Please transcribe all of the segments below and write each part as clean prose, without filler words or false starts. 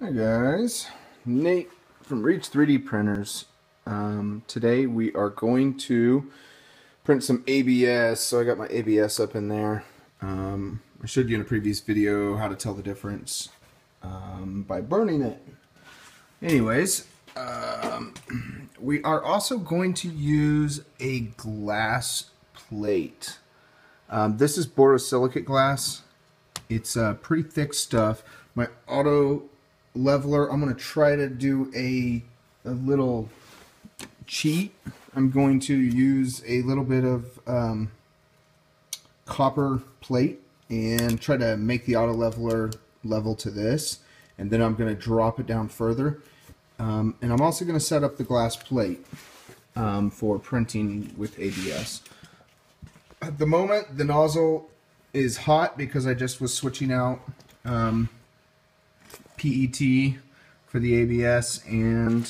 Hi guys, Nate from Reach 3D Printers. Today we are going to print some ABS. So I got my ABS up in there. I showed you in a previous video how to tell the difference by burning it. Anyways, we are also going to use a glass plate. This is Borosilicate glass. It's pretty thick stuff. My auto leveler, I'm going to try to do a little cheat. I'm going to use a little bit of copper plate and try to make the auto leveler level to this, and then I'm going to drop it down further. And I'm also going to set up the glass plate for printing with ABS. At the moment, the nozzle is hot because I just was switching out PET for the ABS, and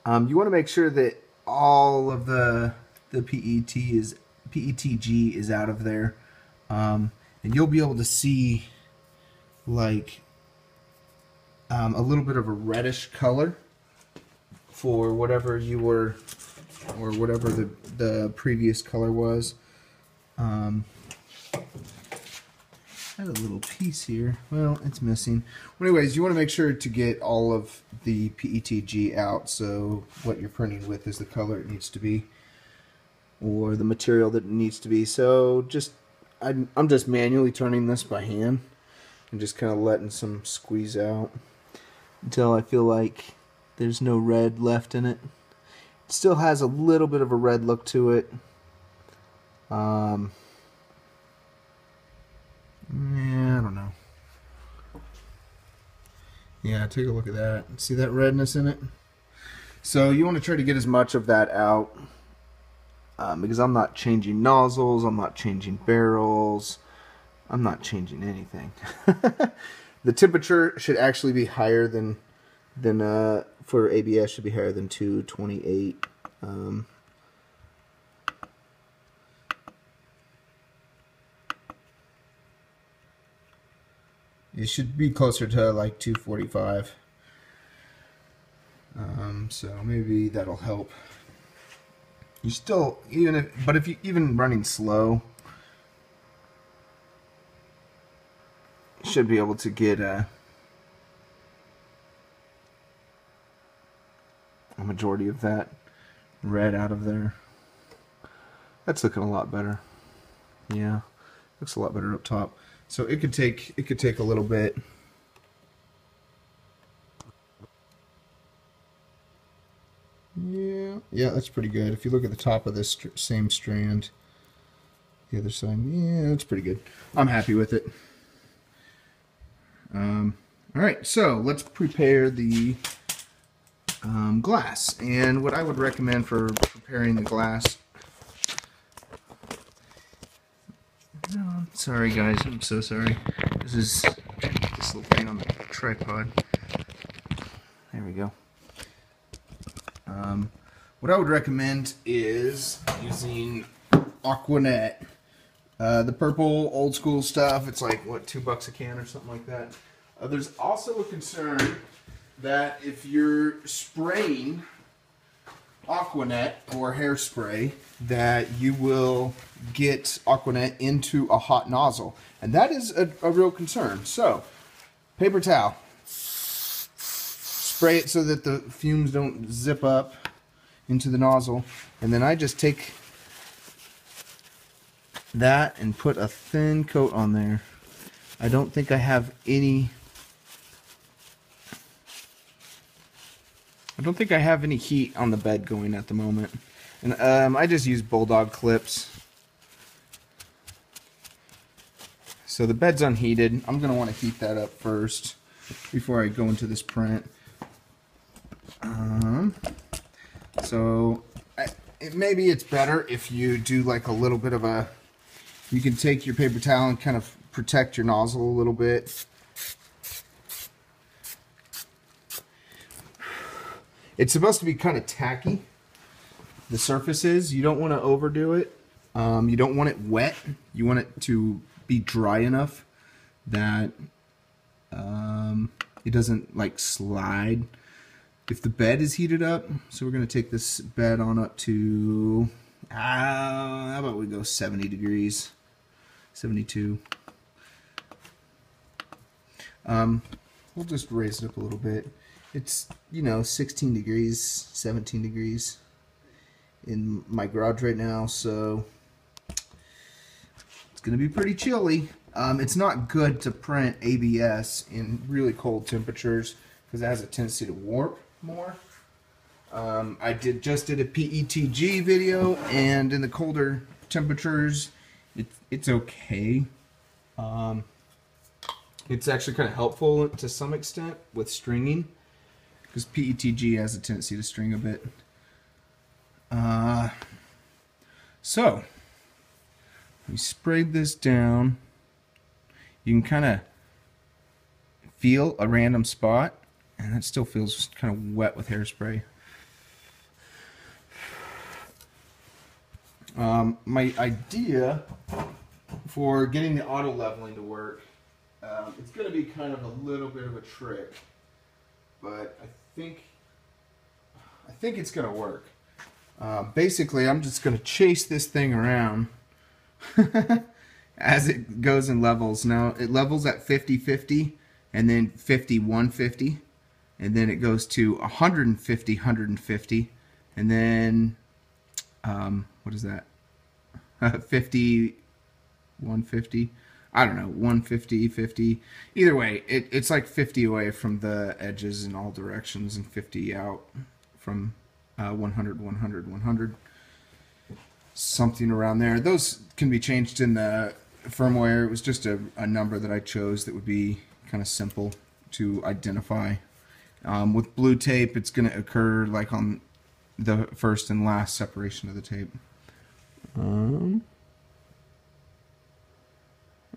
you want to make sure that all of the PETG is out of there, and you'll be able to see like a little bit of a reddish color for whatever you were, or whatever the previous color was. I had a little piece here. Well, it's missing. Well, anyways, you want to make sure to get all of the PETG out, so what you're printing with is the color it needs to be, or the material that it needs to be. So I'm just manually turning this by hand and just kind of letting some squeeze out until I feel like there's no red left in it. It still has a little bit of a red look to it. Yeah, I don't know. Yeah, take a look at that. See that redness in it? So you want to try to get as much of that out, because I'm not changing nozzles, I'm not changing barrels, I'm not changing anything. The temperature should actually be higher than for ABS, should be higher than 228. It should be closer to like 245. So maybe that'll help. You still, but if you even running slow, you should be able to get a majority of that red out of there. That's looking a lot better. Yeah, looks a lot better up top. So it could take a little bit. Yeah, that's pretty good. If you look at the top of this same strand, the other side, yeah, that's pretty good. I'm happy with it. All right, so let's prepare the glass. And what I would recommend for preparing the glass. No, sorry guys, I'm so sorry. This is this little thing on the tripod. There we go. What I would recommend is using Aqua Net. The purple old school stuff, it's like, what, $2 a can or something like that. There's also a concern that if you're spraying Aqua Net or hairspray, that you will get Aqua Net into a hot nozzle, and that is a real concern. So, paper towel, spray it so that the fumes don't zip up into the nozzle, and then I just take that and put a thin coat on there. I don't think I have any heat on the bed going at the moment. And I just use bulldog clips. So the bed's unheated. I'm going to want to heat that up first before I go into this print. Maybe it's better if you do like a little bit of a, you can take your paper towel and kind of protect your nozzle a little bit. It's supposed to be kind of tacky, the surface is. You don't want to overdo it. You don't want it wet. You want it to be dry enough that it doesn't like slide if the bed is heated up. So we're going to take this bed on up to, how about we go 70 degrees, 72. We'll just raise it up a little bit. It's, you know, 16 degrees, 17 degrees in my garage right now, so it's going to be pretty chilly. It's not good to print ABS in really cold temperatures because it has a tendency to warp more. I just did a PETG video, and in the colder temperatures, it's okay. It's actually kind of helpful to some extent with stringing, because PETG has a tendency to string a bit. So we sprayed this down. You can kind of feel a random spot, and that still feels kind of wet with hairspray. My idea for getting the auto leveling to work, it's going to be kind of a little bit of a trick, but I think it's going to work. Basically, I'm just going to chase this thing around as it goes in levels. Now, it levels at 50-50, and then 50-150, and then it goes to 150-150, and then, what is that? 50-150? I don't know, 150-50. Either way, it's like 50 away from the edges in all directions, and 50 out from 100, 100, 100. Something around there. Those can be changed in the firmware. It was just a number that I chose that would be kind of simple to identify. With blue tape, it's going to occur like on the first and last separation of the tape.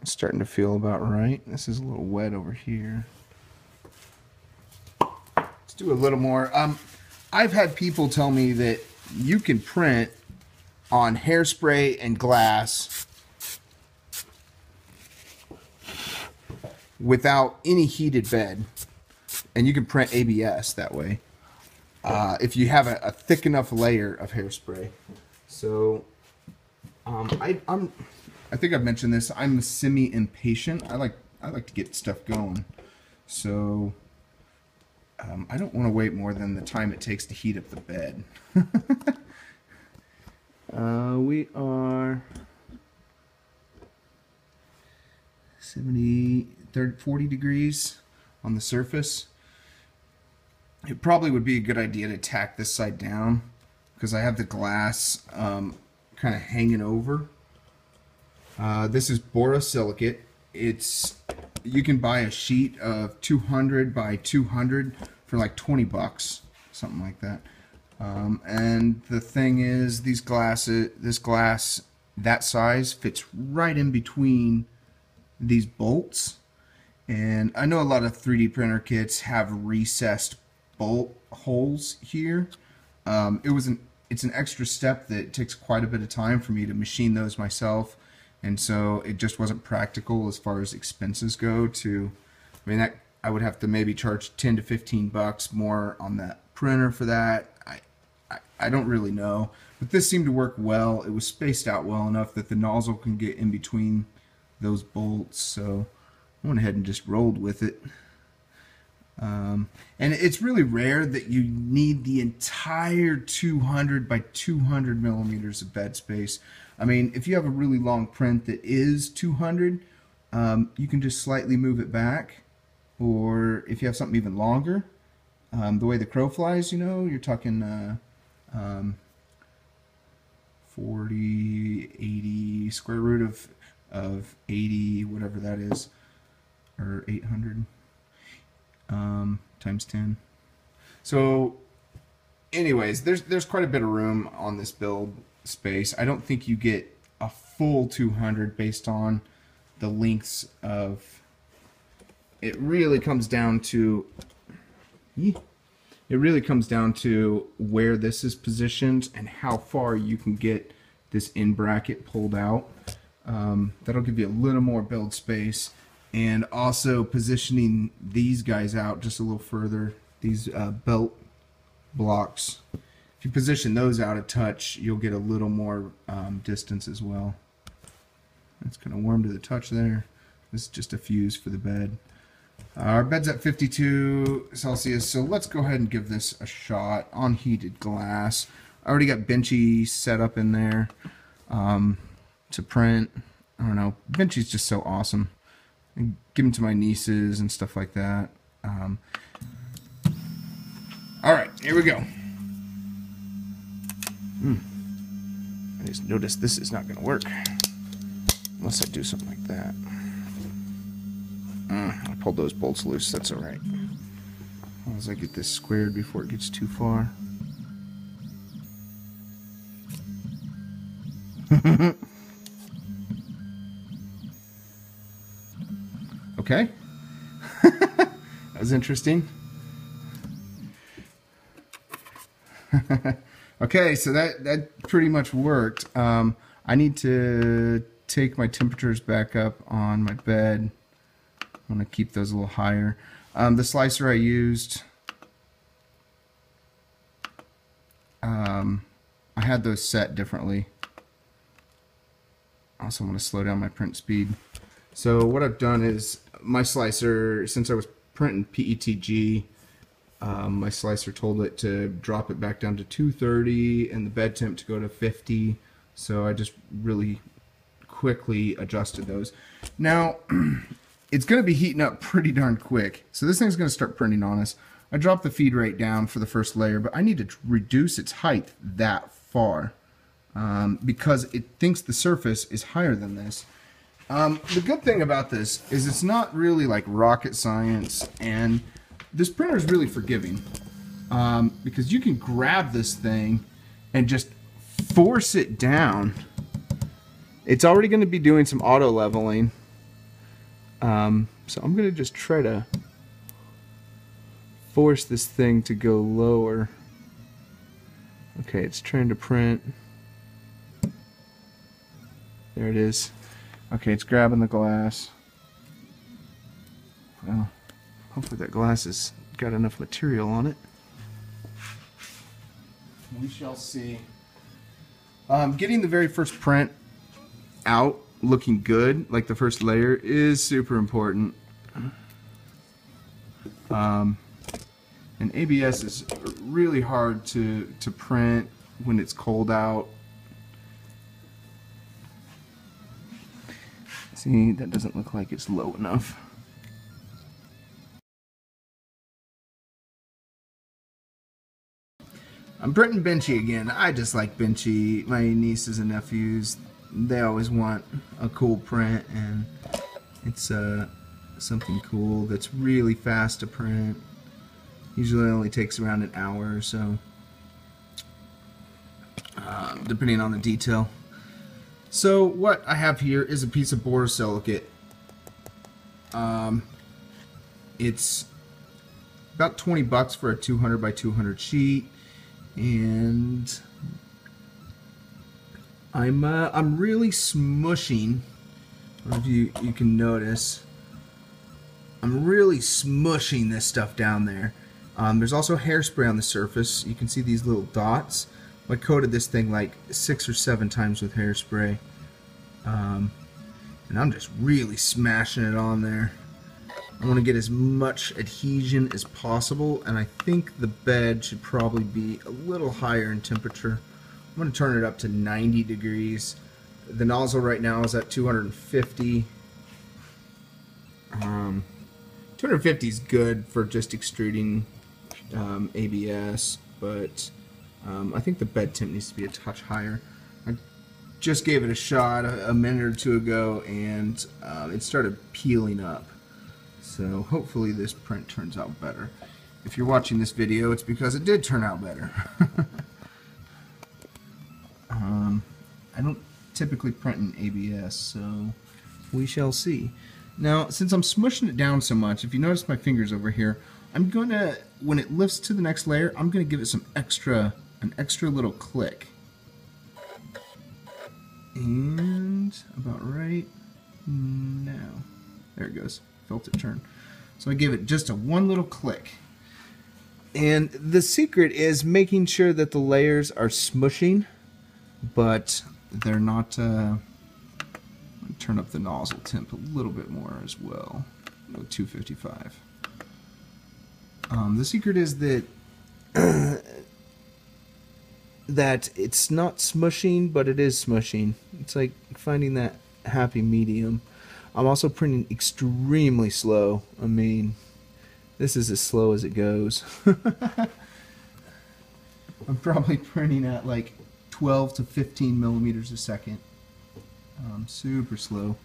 It's starting to feel about right. This is a little wet over here. Let's do a little more. I've had people tell me that you can print on hairspray and glass without any heated bed, and you can print ABS that way if you have a thick enough layer of hairspray. So I think I've mentioned this. I'm semi-impatient. I like to get stuff going, so I don't want to wait more than the time it takes to heat up the bed. We are 40 degrees on the surface. It probably would be a good idea to tack this side down because I have the glass kind of hanging over. This is Borosilicate. You can buy a sheet of 200 by 200 for like 20 bucks, something like that. And the thing is, this glass that size fits right in between these bolts. And I know a lot of 3D printer kits have recessed bolt holes here. It's an extra step that takes quite a bit of time for me to machine those myself, and so it just wasn't practical as far as expenses go. I would have to maybe charge 10 to 15 bucks more on that printer for that. I don't really know, but this seemed to work well. It was spaced out well enough that the nozzle can get in between those bolts, so I went ahead and just rolled with it. And it's really rare that you need the entire 200 by 200 millimeters of bed space. I mean, if you have a really long print that is 200, you can just slightly move it back. Or if you have something even longer, the way the crow flies, you know, you're talking 40, 80, square root of 80, whatever that is, or 800 times 10. So anyways, there's quite a bit of room on this build space. I don't think you get a full 200 based on the lengths of it. Really comes down to where this is positioned and how far you can get this in bracket pulled out. That'll give you a little more build space, and also positioning these guys out just a little further, these belt blocks. If you position those out a touch, you'll get a little more distance as well. It's kind of warm to the touch there. This is just a fuse for the bed. Our bed's at 52 Celsius, so let's go ahead and give this a shot on heated glass. I already got benchy set up in there to print. I don't know, benchy's just so awesome. I give them to my nieces and stuff like that. Alright, here we go. I just noticed this is not going to work unless I do something like that. I pulled those bolts loose, that's alright. As long as I get this squared before it gets too far. Okay. That was interesting. Okay, so that pretty much worked. I need to take my temperatures back up on my bed. I want to keep those a little higher. The slicer I used, I had those set differently. I also want to slow down my print speed. So what I've done is my slicer, since I was printing PETG, my slicer told it to drop it back down to 230 and the bed temp to go to 50. So I just really quickly adjusted those. Now, it's going to be heating up pretty darn quick. So this thing's going to start printing on us. I dropped the feed rate down for the first layer, but I need to reduce its height that far because it thinks the surface is higher than this. The good thing about this is it's not really like rocket science, and this printer is really forgiving because you can grab this thing and just force it down. It's already going to be doing some auto leveling, so I'm going to just try to force this thing to go lower. Okay, it's trying to print. There it is. Okay, it's grabbing the glass. Well, hopefully that glass has got enough material on it. We shall see. Getting the very first print out looking good, like the first layer, is super important. And ABS is really hard to print when it's cold out. See, that doesn't look like it's low enough. I'm printing benchy again. I just like benchy. My nieces and nephews, they always want a cool print, and it's something cool that's really fast to print. Usually only takes around an hour or so, depending on the detail. So what I have here is a piece of Borosilicate. It's about 20 bucks for a 200 by 200 sheet, and I'm really smushing. I don't know if you can notice. I'm really smushing this stuff down there. There's also hairspray on the surface. You can see these little dots. I coated this thing like 6 or 7 times with hairspray. And I'm just really smashing it on there. I want to get as much adhesion as possible, and I think the bed should probably be a little higher in temperature. I'm going to turn it up to 90 degrees. The nozzle right now is at 250. 250 is good for just extruding ABS, but I think the bed temp needs to be a touch higher. I just gave it a shot a minute or two ago, and it started peeling up. So hopefully this print turns out better. If you're watching this video, it's because it did turn out better. I don't typically print in ABS, so we shall see. Now, since I'm smushing it down so much, if you notice my fingers over here, I'm gonna, when it lifts to the next layer, I'm gonna give it an extra little click. And about right now, there it goes. felt it turn. So I gave it just one little click. And the secret is making sure that the layers are smushing, but they're not. Turn up the nozzle temp a little bit more as well. 255. The secret is that that it's not smushing, but it is smushing. It's like finding that happy medium. I'm also printing extremely slow. I mean, this is as slow as it goes. I'm probably printing at like 12 to 15 millimeters a second. Super slow.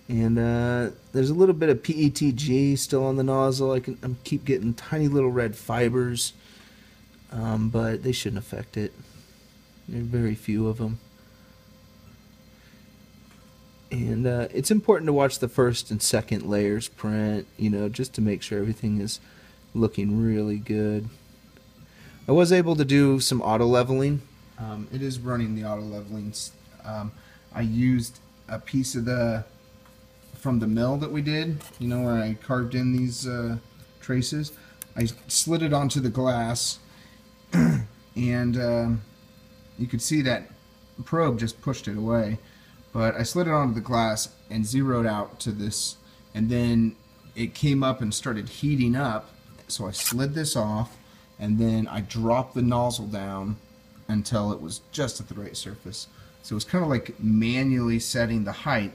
And there's a little bit of PETG still on the nozzle. I keep getting tiny little red fibers, but they shouldn't affect it. There are very few of them. And it's important to watch the first and second layers print, you know, just to make sure everything is looking really good. I was able to do some auto leveling. It is running the auto leveling. I used a piece of from the mill that we did, you know, where I carved in these traces. I slid it onto the glass, and you could see that probe just pushed it away. But I slid it onto the glass and zeroed out to this, and then it came up and started heating up. So I slid this off, and then I dropped the nozzle down until it was just at the right surface. So it was kind of like manually setting the height,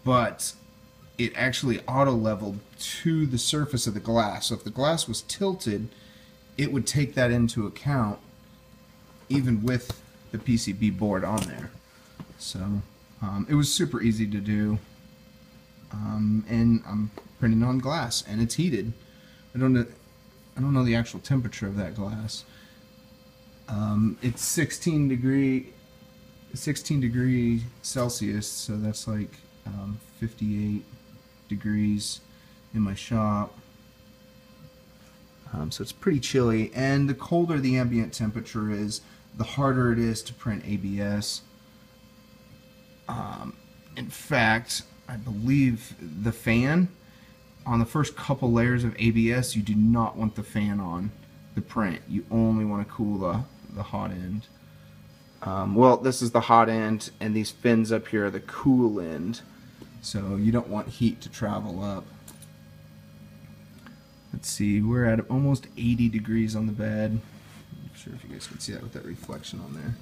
but it actually auto-leveled to the surface of the glass. So if the glass was tilted, it would take that into account, even with the PCB board on there. So it was super easy to do, and I'm printing on glass, and it's heated. I don't know the actual temperature of that glass. It's 16 degrees Celsius, so that's like 58 degrees in my shop. So it's pretty chilly, and the colder the ambient temperature is, the harder it is to print ABS. In fact, I believe the fan on the first couple layers of ABS, you do not want the fan on the print. You only want to cool the hot end. Well, this is the hot end, and these fins up here are the cool end. So you don't want heat to travel up. Let's see, we're at almost 80 degrees on the bed. I'm not sure if you guys can see that with that reflection on there.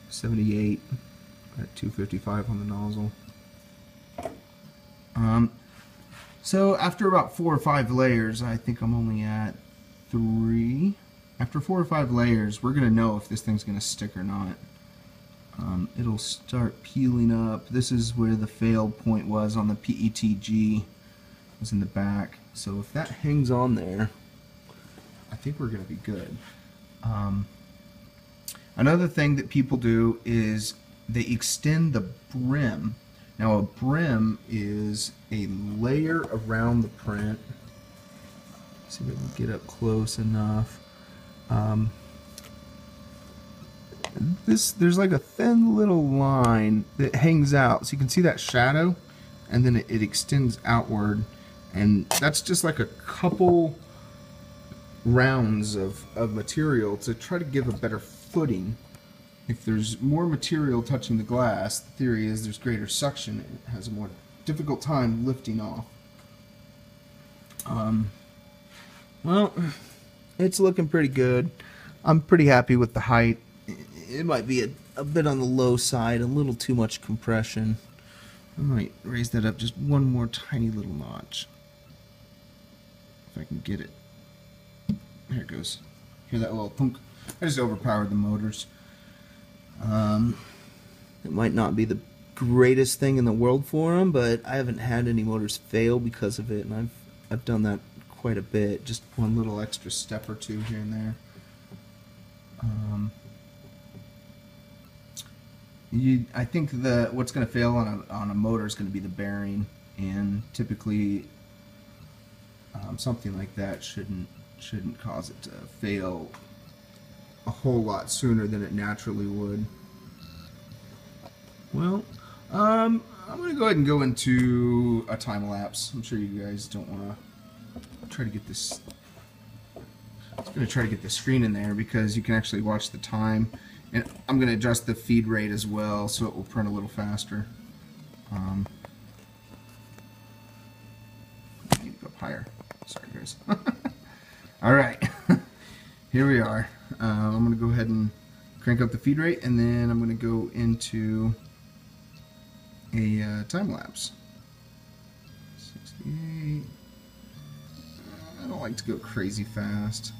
78 at 255 on the nozzle. So after about 4 or 5 layers, I think I'm only at 3. After 4 or 5 layers, we're going to know if this thing's going to stick or not. It'll start peeling up. This is where the fail point was on the PETG. It was in the back. So if that hangs on there, I think we're going to be good. Another thing that people do is they extend the brim. Now a brim is a layer around the print. Let's see if I can get up close enough. There's like a thin little line that hangs out, so you can see that shadow, and then it extends outward, and that's just like a couple rounds of material to try to give a better footing. If there's more material touching the glass, the theory is there's greater suction. It has a more difficult time lifting off. Well, it's looking pretty good. I'm pretty happy with the height. It might be a bit on the low side, a little too much compression. I might raise that up just one more tiny little notch. If I can get it. There it goes. Hear that little thunk? I just overpowered the motors. It might not be the greatest thing in the world for them, but I haven't had any motors fail because of it, and I've done that quite a bit. Just one little extra step or two here and there. I think what's going to fail on a motor is going to be the bearing, and typically something like that shouldn't cause it to fail a whole lot sooner than it naturally would. Well, I'm gonna go ahead and go into a time lapse. I'm sure you guys don't want to try to get this. I'm gonna try to get the screen in there because you can actually watch the time, and I'm gonna adjust the feed rate as well so it will print a little faster. I need to go up higher. Sorry, guys. All right, here we are. I'm gonna go ahead and crank up the feed rate, and then I'm gonna go into a time lapse. 68. I don't like to go crazy fast.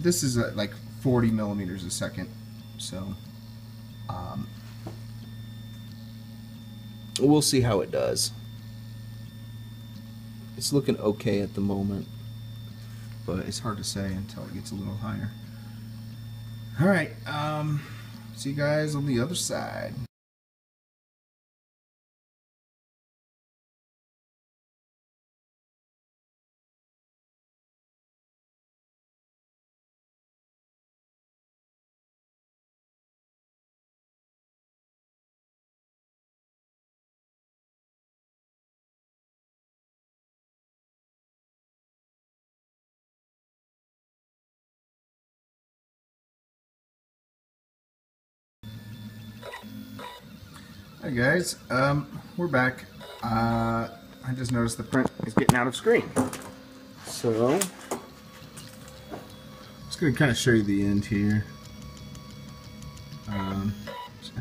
This is like 40 millimeters a second, so we'll see how it does. It's looking okay at the moment, but it's hard to say until it gets a little higher. All right, see you guys on the other side. Hi guys, we're back. I just noticed the print is getting out of screen. So, I'm just going to kind of show you the end here. I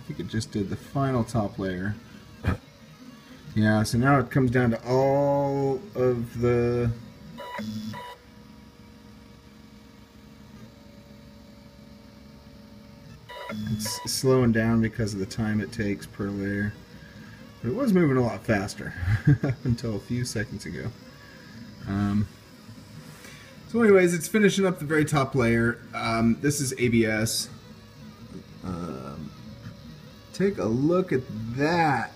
think it just did the final top layer. Yeah, so now it comes down to all of the... It's slowing down because of the time it takes per layer. But it was moving a lot faster up until a few seconds ago. So anyways, it's finishing up the very top layer. This is ABS. Take a look at that.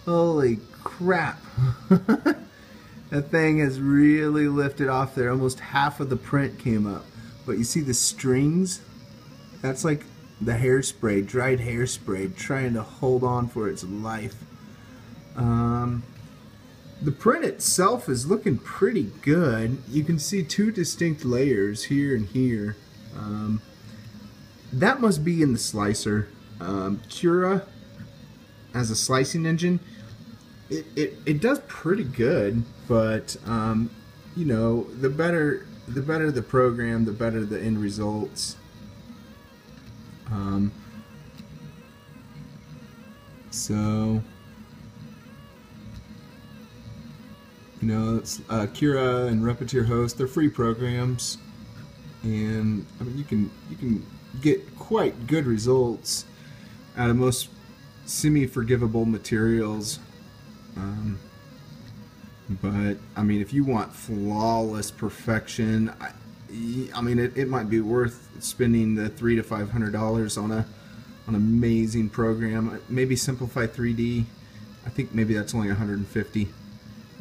Holy crap. That thing has really lifted off there. Almost half of the print came up. But you see the strings? That's like the hairspray, dried hairspray, trying to hold on for its life. The print itself is looking pretty good. You can see two distinct layers here and here. That must be in the slicer. Cura, as a slicing engine, it does pretty good, but you know, the better the program, the better the end results. So, you know, it's, Cura and Repetier Host, they're free programs, and I mean you can get quite good results out of most semi-forgivable materials. But I mean, if you want flawless perfection, I mean, it might be worth spending the $300 to $500 on an amazing program. Maybe Simplify 3D. I think maybe that's only $150.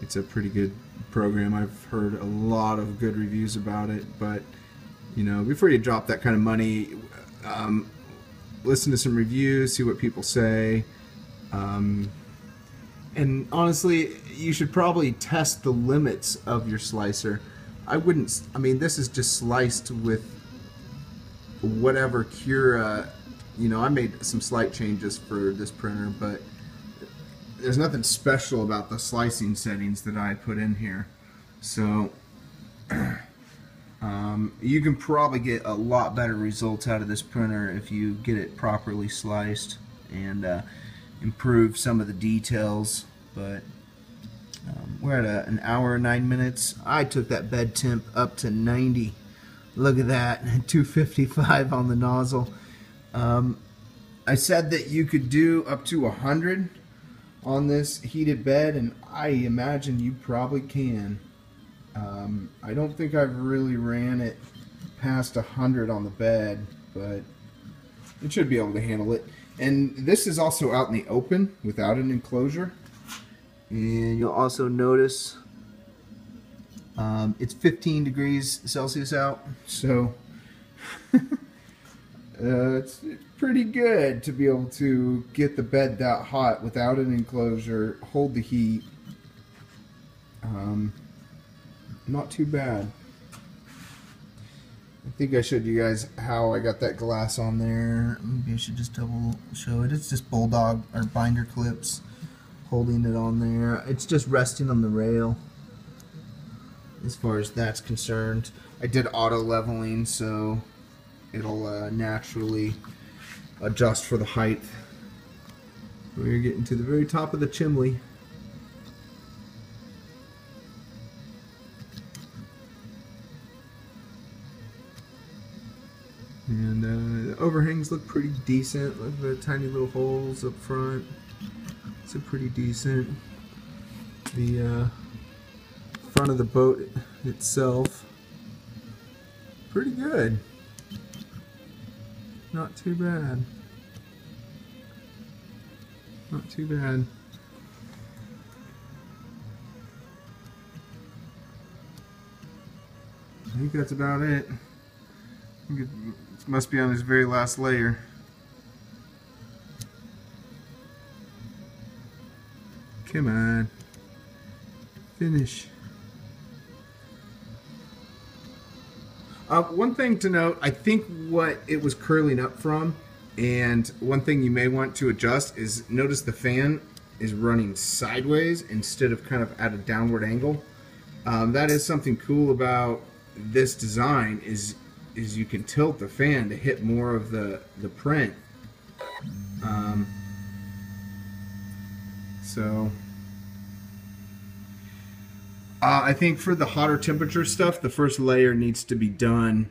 It's a pretty good program. I've heard a lot of good reviews about it. But you know, before you drop that kind of money, listen to some reviews, see what people say. And honestly, you should probably test the limits of your slicer. I mean, this is just sliced with whatever Cura, you know, I made some slight changes for this printer, but there's nothing special about the slicing settings that I put in here. So, you can probably get a lot better results out of this printer if you get it properly sliced and improve some of the details. But we're at an hour and 9 minutes. I took that bed temp up to 90. Look at that, 255 on the nozzle. I said that you could do up to 100 on this heated bed, and I imagine you probably can. I don't think I've really ran it past 100 on the bed, but it should be able to handle it. And this is also out in the open without an enclosure. And you'll also notice it's 15 degrees Celsius out, so it's pretty good to be able to get the bed that hot without an enclosure, hold the heat. Not too bad. I think I showed you guys how I got that glass on there. Maybe I should just double show it. It's just bulldog or binder clips holding it on there. It's just resting on the rail as far as that's concerned. I did auto leveling, so it'll naturally adjust for the height. We're getting to the very top of the chimney. And the overhangs look pretty decent. Look at the tiny little holes up front. It's a pretty decent. The front of the boat itself, pretty good. Not too bad. Not too bad. I think that's about it. I think it must be on his very last layer. Come on. Finish. One thing to note, I think what it was curling up from, and one thing you may want to adjust is notice the fan is running sideways instead of kind of at a downward angle. That is something cool about this design is you can tilt the fan to hit more of the print. I think for the hotter temperature stuff, the first layer needs to be done.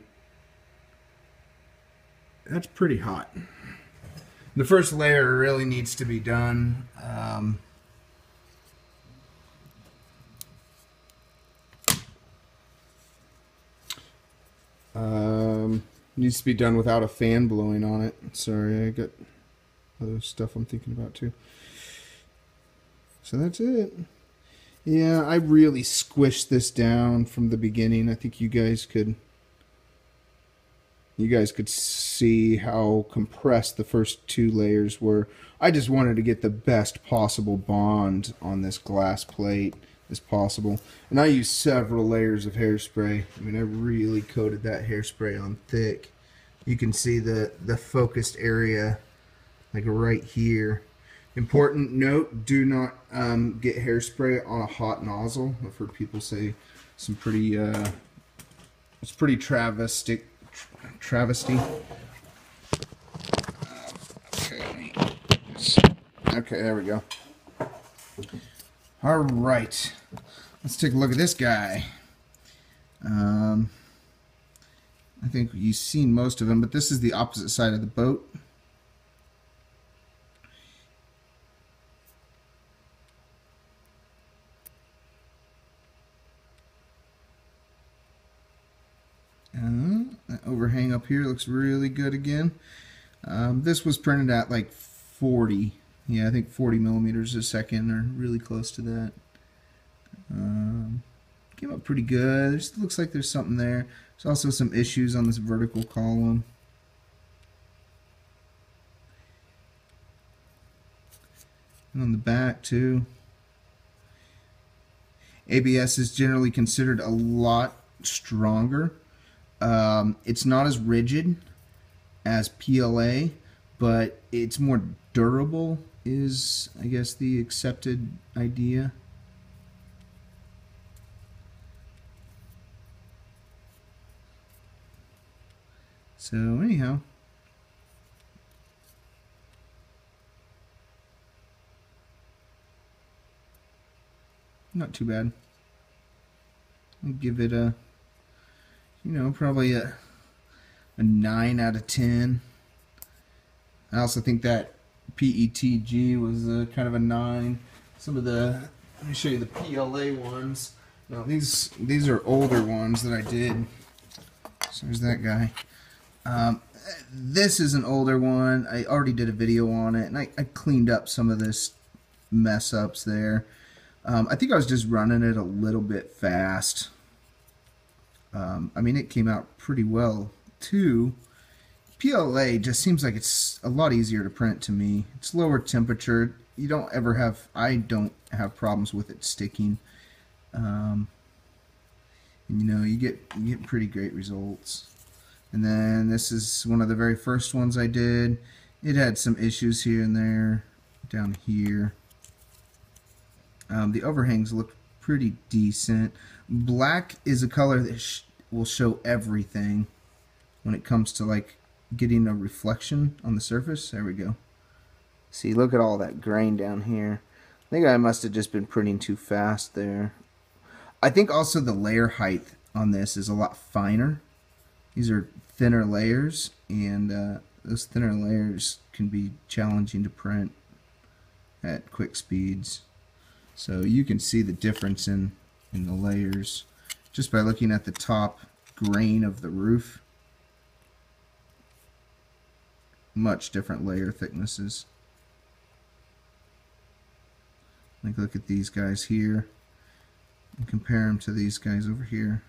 That's pretty hot. The first layer really needs to be done. Needs to be done without a fan blowing on it. Sorry, I got other stuff I'm thinking about too. So that's it. Yeah, I really squished this down from the beginning. I think you guys could see how compressed the first two layers were. I just wanted to get the best possible bond on this glass plate as possible. And I used several layers of hairspray. I mean, I really coated that hairspray on thick. You can see the focused area like right here. Important note, do not get hairspray on a hot nozzle. I've heard people say some pretty, it's pretty travesty. Okay, there we go. All right, let's take a look at this guy. I think you've seen most of him, but this is the opposite side of the boat. That overhang up here looks really good again. This was printed at like 40. Yeah, I think 40 millimeters a second, or really close to that. Came up pretty good. It looks like there's something there. There's also some issues on this vertical column. And on the back too. ABS is generally considered a lot stronger. It's not as rigid as PLA, but it's more durable is, I guess, the accepted idea. So anyhow, not too bad. I'll give it a, you know, probably a 9 out of 10. I also think that PETG was kind of a 9. Some of the, let me show you the PLA ones. Now these are older ones that I did. So there's that guy. This is an older one. I already did a video on it, and I cleaned up some of this mess ups there. I think I was just running it a little bit fast. I mean, it came out pretty well too. PLA just seems like it's a lot easier to print to me. It's lower temperature. You don't ever have, I don't have problems with it sticking. And, you know, you get pretty great results. And then this is one of the very first ones I did. It had some issues here and there, down here. The overhangs look pretty decent. Black is a color that will show everything when it comes to like getting a reflection on the surface. There we go. See, look at all that grain down here. I think I must have just been printing too fast there. I think also the layer height on this is a lot finer. These are thinner layers, and those thinner layers can be challenging to print at quick speeds. So you can see the difference in the layers just by looking at the top grain of the roof. Much different layer thicknesses. Like, look at these guys here and compare them to these guys over here.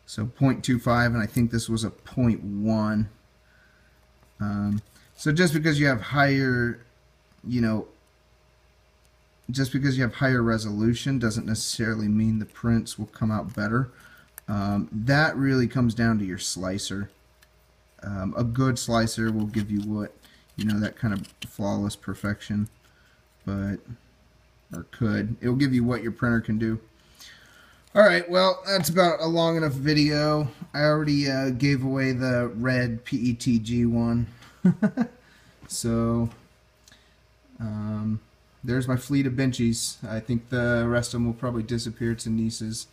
So 0.25, and I think this was a 0.1. So just because you have higher, you know, just because you have higher resolution doesn't necessarily mean the prints will come out better. That really comes down to your slicer. A good slicer will give you what, you know, that kind of flawless perfection, but, or could. It'll give you what your printer can do. Alright, well, that's about a long enough video. I already gave away the red PETG one. So, there's my fleet of benchies. I think the rest of them will probably disappear to nieces.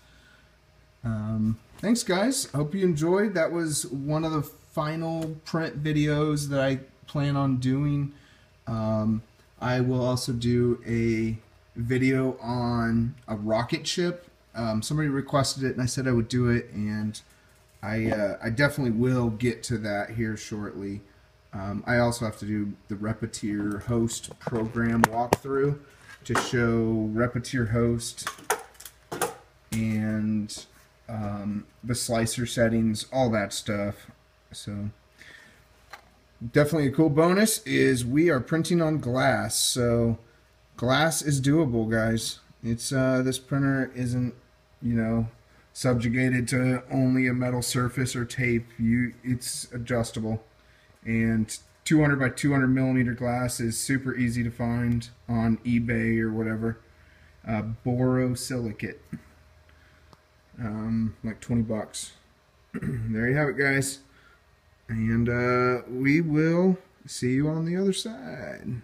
Thanks, guys. Hope you enjoyed. That was one of the final print videos that I plan on doing. I will also do a video on a rocket ship. Somebody requested it and I said I would do it, and I definitely will get to that here shortly. I also have to do the Repetier host program walkthrough to show Repetier host and the slicer settings, all that stuff. So definitely a cool bonus is we are printing on glass, so glass is doable, guys. It's this printer isn't, you know, subjugated to only a metal surface or tape. It's adjustable, and 200 by 200 millimeter glass is super easy to find on eBay or whatever. Borosilicate, like 20 bucks. There you have it, guys, and we will see you on the other side.